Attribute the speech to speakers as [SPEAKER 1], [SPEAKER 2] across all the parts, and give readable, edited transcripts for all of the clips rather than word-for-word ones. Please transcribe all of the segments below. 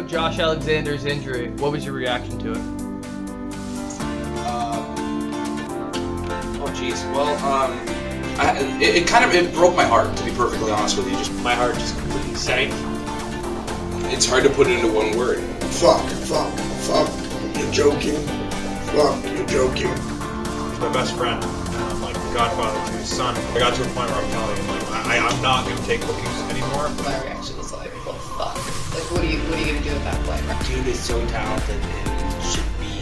[SPEAKER 1] about Josh Alexander's injury? What was your reaction to it?
[SPEAKER 2] Oh jeez. Well, it broke my heart, to be perfectly honest with you. Just
[SPEAKER 3] my heart just completely sank.
[SPEAKER 2] It's hard to put it into one word.
[SPEAKER 4] Fuck, you're joking. Fuck, you're joking.
[SPEAKER 3] He's my best friend, like the godfather to his son. I got to a point where I'm telling him, like, I'm not going to take bookings anymore.
[SPEAKER 5] My reaction was like, oh fuck. Like, what are you going to do at that point?
[SPEAKER 6] Dude is so talented and should be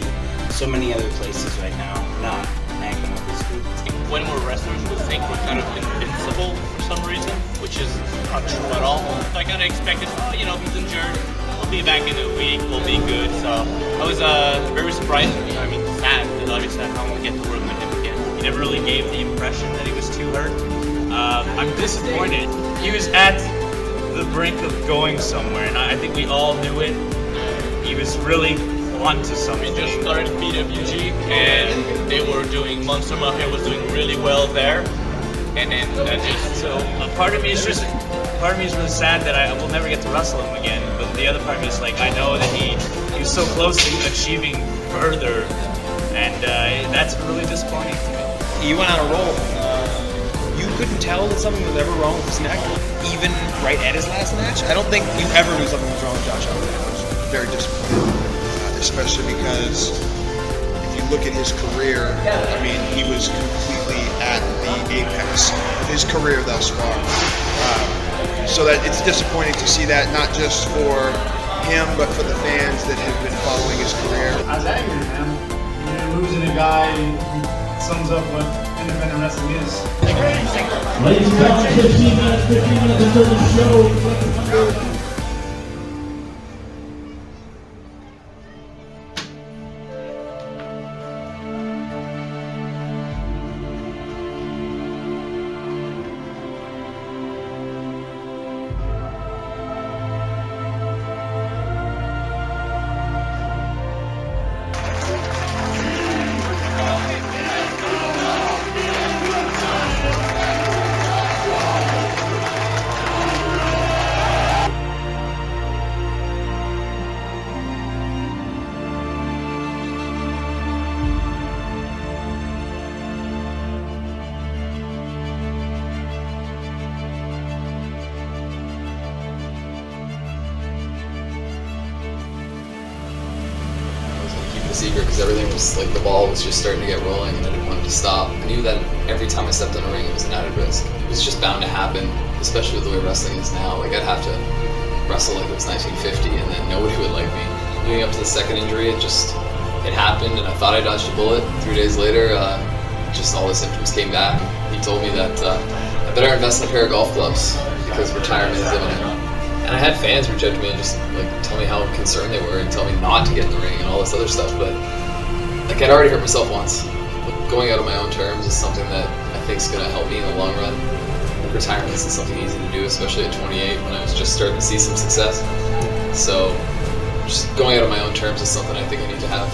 [SPEAKER 6] so many other places right now, not hanging with his group.
[SPEAKER 7] When we're wrestlers, we think we're kind of invincible for some reason, which is not true at all. So I kind of expected, oh, you know, he's injured. We'll be back in a week. We'll be good. So I was very surprised. I mean, sad because obviously I don't want to get to work with him again. He never really gave the impression that he was too hurt. I'm disappointed. He was at the brink of going somewhere, and I think we all knew it. He was really onto something. We just started BWG, and they were doing Monster Mafia was doing really well there, and just so a part of me is really sad that I will never get to wrestle him again. But the other part of me is like I know that he was so close to achieving further, and that's really disappointing to me.
[SPEAKER 8] He went on a roll. You couldn't tell that something was ever wrong with his neck, even right at his last match. I don't think you ever knew something was wrong with Josh Alexander.
[SPEAKER 4] I was very disappointed, especially because if you look at his career, I mean, he was completely at the apex of his career thus far. So that it's disappointing to see that, not just for him, but for the fans that have been following his career.
[SPEAKER 9] I was angry, man. You're losing a guy who sums up what independent wrestling is.
[SPEAKER 10] Ladies and gentlemen, 15 minutes until the show.
[SPEAKER 11] Secret because everything was like the ball was just starting to get rolling and I didn't want it to stop. I knew that every time I stepped in the ring it was an added risk. It was just bound to happen, especially with the way wrestling is now. Like I'd have to wrestle like it was 1950 and then nobody would like me. Leading up to the second injury, it happened and I thought I dodged a bullet. 3 days later, just all the symptoms came back. He told me that I better invest in a pair of golf gloves because retirement is imminent. And I had fans reach out to me and just like tell me how concerned they were and tell me not to get in the ring and all this other stuff, but like I'd already hurt myself once. Going out on my own terms is something that I think is going to help me in the long run. Retirement isn't something easy to do, especially at 28 when I was just starting to see some success. So just going out on my own terms is something I think I need to have,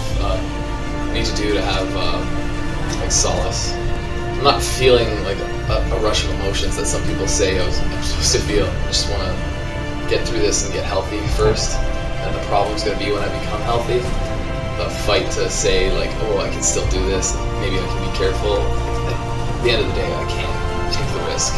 [SPEAKER 11] do to have like solace. I'm not feeling like a rush of emotions that some people say I'm supposed to feel. I just want to get through this and get healthy first, and the problem's going to be when I become healthy. The fight to say like, oh, I can still do this, maybe I can be careful. At the end of the day, I can't take the risk.